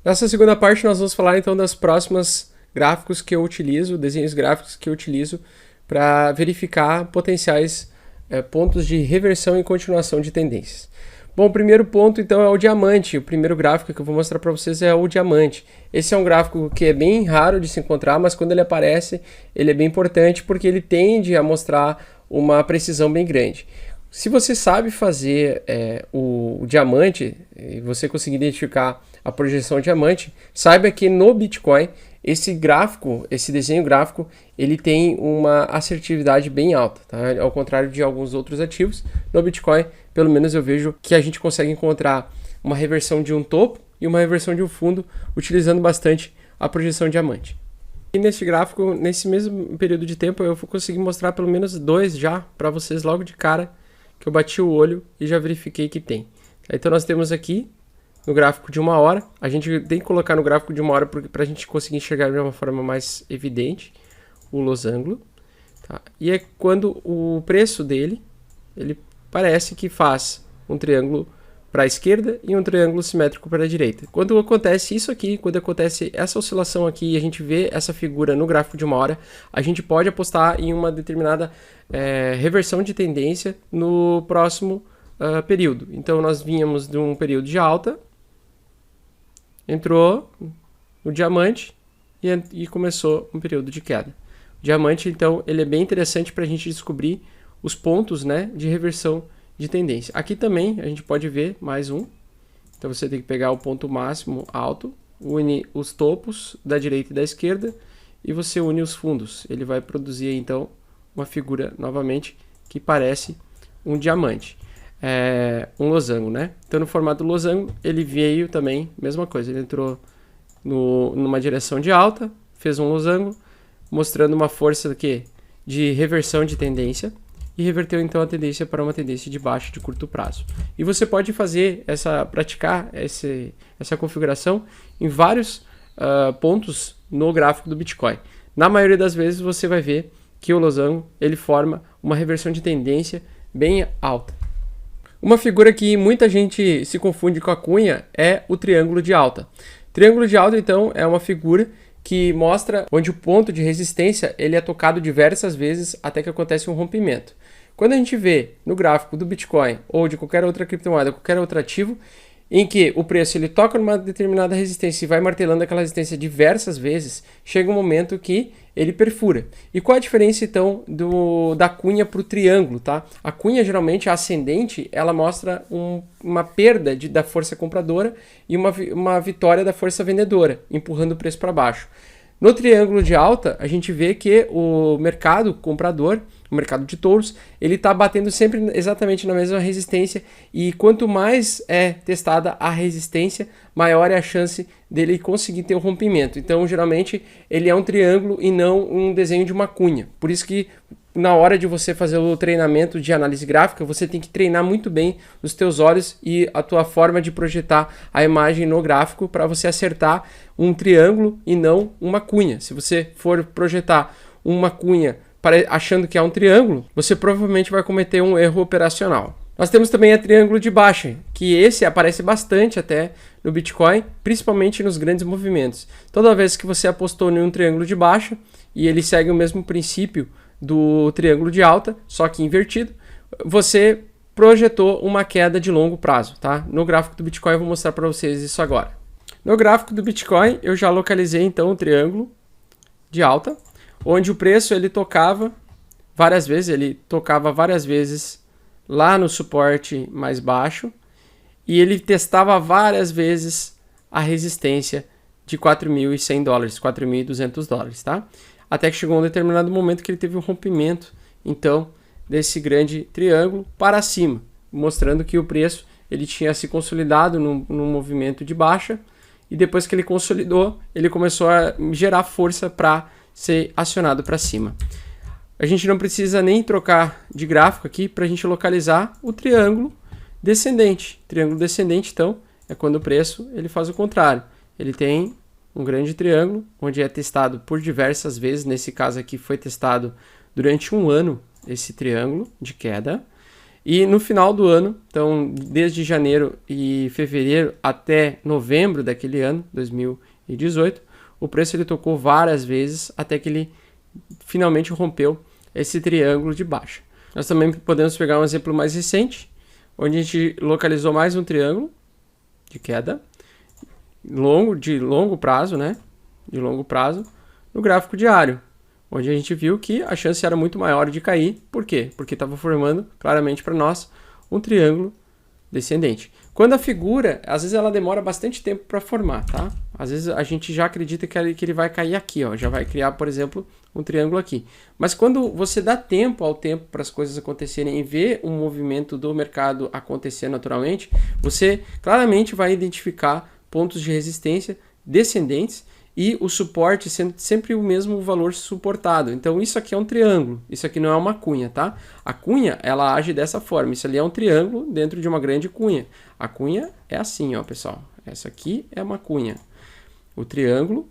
Nessa segunda parte nós vamos falar então das próximas gráficos que eu utilizo, desenhos gráficos que eu utilizo para verificar potenciais pontos de reversão e continuação de tendências. Bom, o primeiro ponto então é o diamante. O primeiro gráfico que eu vou mostrar para vocês é o diamante. Esse é um gráfico que é bem raro de se encontrar, mas quando ele aparece, ele é bem importante porque ele tende a mostrar uma precisão bem grande. Se você sabe fazer o diamante e você conseguir identificar a projeção diamante, saiba que no Bitcoin esse gráfico, esse desenho gráfico, ele tem uma assertividade bem alta, tá? Ao contrário de alguns outros ativos, no Bitcoin, pelo menos eu vejo que a gente consegue encontrar uma reversão de um topo e uma reversão de um fundo, utilizando bastante a projeção diamante. E nesse gráfico, nesse mesmo período de tempo, eu vou conseguir mostrar pelo menos dois já para vocês logo de cara, que eu bati o olho e já verifiquei que tem. Então nós temos aqui no gráfico de 1 hora, a gente tem que colocar no gráfico de 1 hora para a gente conseguir enxergar de uma forma mais evidente o losango. Tá? E é quando o preço dele, ele parece que faz um triângulo para a esquerda e um triângulo simétrico para a direita. Quando acontece isso aqui, quando acontece essa oscilação aqui e a gente vê essa figura no gráfico de 1 hora, a gente pode apostar em uma determinada reversão de tendência no próximo período. Então nós vínhamos de um período de alta, entrou o diamante e começou um período de queda. O diamante, então, ele é bem interessante para a gente descobrir os pontos, né, de reversão de tendência. Aqui também a gente pode ver mais um. Então você tem que pegar o ponto máximo alto, une os topos da direita e da esquerda e você une os fundos. Ele vai produzir, então, uma figura, novamente, que parece um diamante. Um losango, né? Então no formato losango ele veio também, mesma coisa, ele entrou numa direção de alta, fez um losango, mostrando uma força aqui de reversão de tendência e reverteu então a tendência para uma tendência de baixa de curto prazo. E você pode fazer praticar essa configuração em vários pontos no gráfico do Bitcoin. Na maioria das vezes você vai ver que o losango ele forma uma reversão de tendência bem alta. Uma figura que muita gente se confunde com a cunha é o triângulo de alta. Triângulo de alta, então, é uma figura que mostra onde o ponto de resistência ele é tocado diversas vezes até que acontece um rompimento. Quando a gente vê no gráfico do Bitcoin ou de qualquer outra criptomoeda, qualquer outro ativo, em que o preço ele toca numa determinada resistência e vai martelando aquela resistência diversas vezes, chega um momento que ele perfura. E qual a diferença então da cunha para o triângulo, tá? A cunha geralmente, a ascendente, ela mostra uma perda da força compradora e uma vitória da força vendedora, empurrando o preço para baixo. No triângulo de alta, a gente vê que o mercado comprador, o mercado de touros, ele está batendo sempre exatamente na mesma resistência e quanto mais é testada a resistência, maior é a chance dele conseguir ter um rompimento. Então, geralmente, ele é um triângulo e não um desenho de uma cunha. Por isso que na hora de você fazer o treinamento de análise gráfica, você tem que treinar muito bem os teus olhos e a tua forma de projetar a imagem no gráfico para você acertar um triângulo e não uma cunha. Se você for projetar uma cunha achando que é um triângulo, você provavelmente vai cometer um erro operacional. Nós temos também a triângulo de baixa, que esse aparece bastante até no Bitcoin, principalmente nos grandes movimentos. Toda vez que você apostou em um triângulo de baixa e ele segue o mesmo princípio do triângulo de alta, só que invertido, você projetou uma queda de longo prazo, tá? No gráfico do Bitcoin eu vou mostrar para vocês isso agora. No gráfico do Bitcoin eu já localizei então o triângulo de alta, onde o preço ele tocava várias vezes lá no suporte mais baixo e ele testava várias vezes a resistência de $4.100, $4.200, tá? Até que chegou um determinado momento que ele teve um rompimento, então, desse grande triângulo para cima, mostrando que o preço ele tinha se consolidado num movimento de baixa e depois que ele consolidou, ele começou a gerar força para ser acionado para cima. A gente não precisa nem trocar de gráfico aqui para a gente localizar o triângulo descendente. Triângulo descendente, então, é quando o preço ele faz o contrário. Ele tem um grande triângulo, onde é testado por diversas vezes. Nesse caso aqui foi testado durante um ano esse triângulo de queda. E no final do ano, então desde janeiro e fevereiro até novembro daquele ano, 2018, o preço ele tocou várias vezes até que ele finalmente rompeu esse triângulo de baixa. Nós também podemos pegar um exemplo mais recente, onde a gente localizou mais um triângulo de queda de longo prazo, né? De longo prazo, no gráfico diário, onde a gente viu que a chance era muito maior de cair. Por quê? Porque estava formando claramente para nós um triângulo descendente. Quando a figura, às vezes ela demora bastante tempo para formar, tá? Às vezes a gente já acredita que ele vai cair aqui, ó, já vai criar, por exemplo, um triângulo aqui. Mas quando você dá tempo ao tempo para as coisas acontecerem e ver um movimento do mercado acontecer naturalmente, você claramente vai identificar pontos de resistência descendentes e o suporte sendo sempre o mesmo valor suportado. Então isso aqui é um triângulo, isso aqui não é uma cunha, tá? A cunha, ela age dessa forma, isso ali é um triângulo dentro de uma grande cunha. A cunha é assim, ó, pessoal, essa aqui é uma cunha. O triângulo,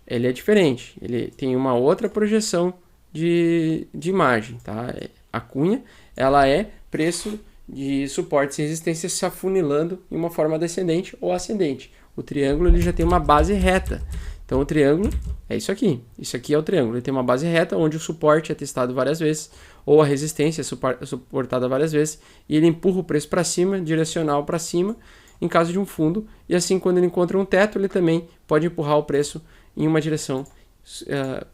ele é diferente, ele tem uma outra projeção de imagem, tá? A cunha, ela é preço de suportes e resistências se afunilando em uma forma descendente ou ascendente. O triângulo ele já tem uma base reta. Então o triângulo é isso aqui. Isso aqui é o triângulo. Ele tem uma base reta onde o suporte é testado várias vezes ou a resistência é suportada várias vezes e ele empurra o preço para cima, direcional para cima, em caso de um fundo. E assim, quando ele encontra um teto, ele também pode empurrar o preço em uma direção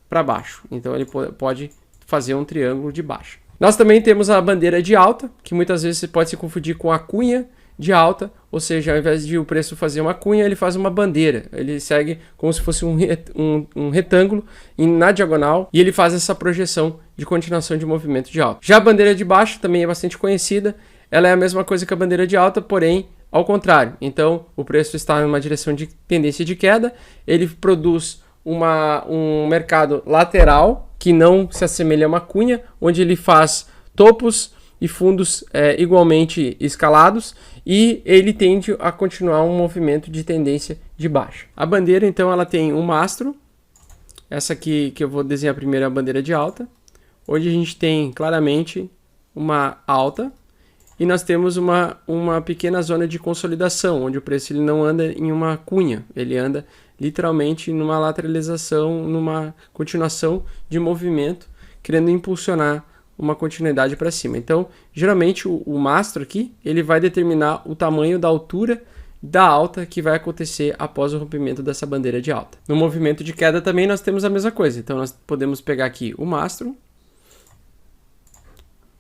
para baixo. Então ele pode fazer um triângulo de baixa. Nós também temos a bandeira de alta, que muitas vezes você pode se confundir com a cunha de alta, ou seja, ao invés de o preço fazer uma cunha, ele faz uma bandeira. Ele segue como se fosse um retângulo na diagonal e ele faz essa projeção de continuação de movimento de alta. Já a bandeira de baixa também é bastante conhecida. Ela é a mesma coisa que a bandeira de alta, porém ao contrário. Então, o preço está em uma direção de tendência de queda, ele produz um mercado lateral que não se assemelha a uma cunha, onde ele faz topos e fundos igualmente escalados e ele tende a continuar um movimento de tendência de baixa. A bandeira, então, ela tem um mastro, essa aqui que eu vou desenhar primeiro é a bandeira de alta, onde a gente tem claramente uma alta e nós temos uma pequena zona de consolidação, onde o preço ele não anda em uma cunha, ele anda literalmente numa lateralização, numa continuação de movimento, querendo impulsionar uma continuidade para cima. Então, geralmente o mastro aqui, ele vai determinar o tamanho da altura da alta que vai acontecer após o rompimento dessa bandeira de alta. No movimento de queda também nós temos a mesma coisa. Então, nós podemos pegar aqui o mastro,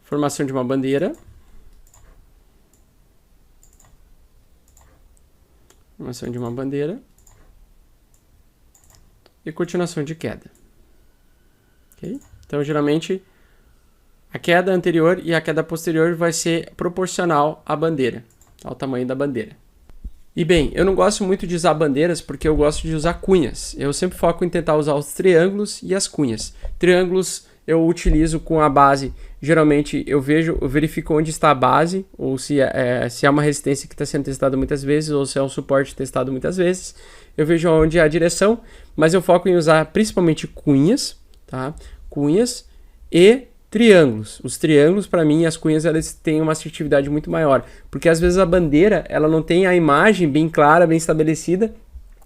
formação de uma bandeira, formação de uma bandeira e continuação de queda. Okay? Então, geralmente, a queda anterior e a queda posterior vai ser proporcional à bandeira, ao tamanho da bandeira. E bem, eu não gosto muito de usar bandeiras porque eu gosto de usar cunhas. Eu sempre foco em tentar usar os triângulos e as cunhas. Triângulos eu utilizo com a base, geralmente eu verifico onde está a base, ou se é uma resistência que está sendo testada muitas vezes, ou se é um suporte testado muitas vezes. Eu vejo onde é a direção, mas eu foco em usar principalmente cunhas, tá? Cunhas e triângulos. Os triângulos, para mim, as cunhas, elas têm uma assertividade muito maior, porque às vezes a bandeira, ela não tem a imagem bem clara, bem estabelecida,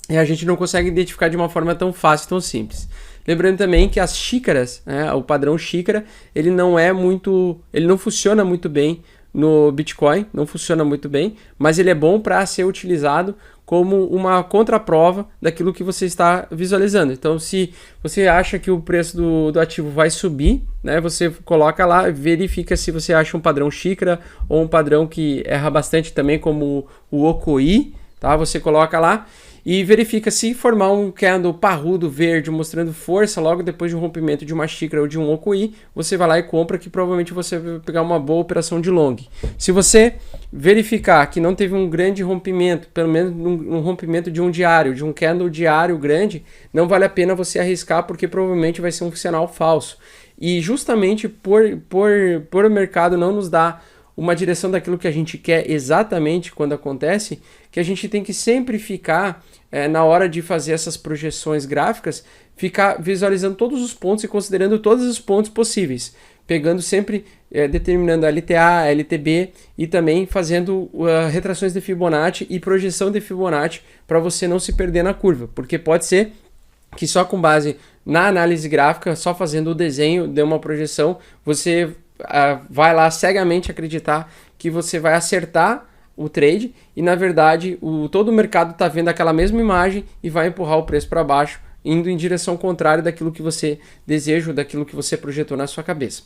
e a gente não consegue identificar de uma forma tão fácil, tão simples. Lembrando também que as xícaras, né, o padrão xícara, ele não funciona muito bem no Bitcoin, não funciona muito bem, mas ele é bom para ser utilizado como uma contraprova daquilo que você está visualizando. Então, se você acha que o preço do ativo vai subir, né, você coloca lá, verifica se você acha um padrão xícara ou um padrão que erra bastante também, como o OKI, tá? Você coloca lá e verifica se formar um candle parrudo verde mostrando força logo depois de um rompimento de uma xícara ou de um OKI, você vai lá e compra, que provavelmente você vai pegar uma boa operação de long. Se você verificar que não teve um grande rompimento, pelo menos um rompimento de um diário, de um candle diário grande, não vale a pena você arriscar, porque provavelmente vai ser um sinal falso. E justamente por o mercado não nos dar uma direção daquilo que a gente quer exatamente quando acontece, que a gente tem que sempre ficar, na hora de fazer essas projeções gráficas, ficar visualizando todos os pontos e considerando todos os pontos possíveis. pegando sempre, determinando LTA, LTB e também fazendo retrações de Fibonacci e projeção de Fibonacci para você não se perder na curva, porque pode ser que só com base na análise gráfica, só fazendo o desenho de uma projeção, você vai lá cegamente acreditar que você vai acertar o trade e na verdade todo o mercado está vendo aquela mesma imagem e vai empurrar o preço para baixo, indo em direção contrária daquilo que você deseja, daquilo que você projetou na sua cabeça.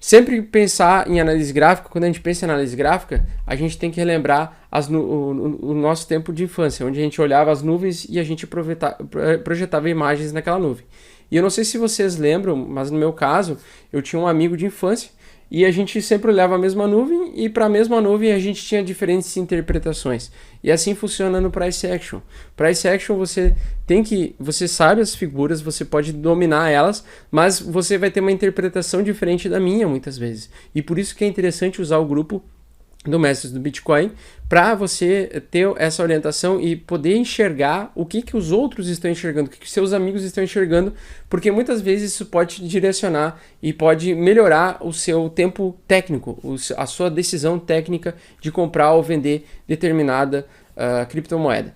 Sempre pensar em análise gráfica, quando a gente pensa em análise gráfica, a gente tem que relembrar o nosso tempo de infância, onde a gente olhava as nuvens e a gente projetava imagens naquela nuvem. E eu não sei se vocês lembram, mas no meu caso, eu tinha um amigo de infância e a gente sempre olhava a mesma nuvem e para a mesma nuvem a gente tinha diferentes interpretações. E assim funciona no Price Action. Price Action você sabe as figuras, você pode dominar elas, mas você vai ter uma interpretação diferente da minha muitas vezes. E por isso que é interessante usar o grupo do Mestres do Bitcoin para você ter essa orientação e poder enxergar o que os outros estão enxergando, o que seus amigos estão enxergando, porque muitas vezes isso pode te direcionar e pode melhorar o seu tempo técnico, a sua decisão técnica de comprar ou vender determinada criptomoeda.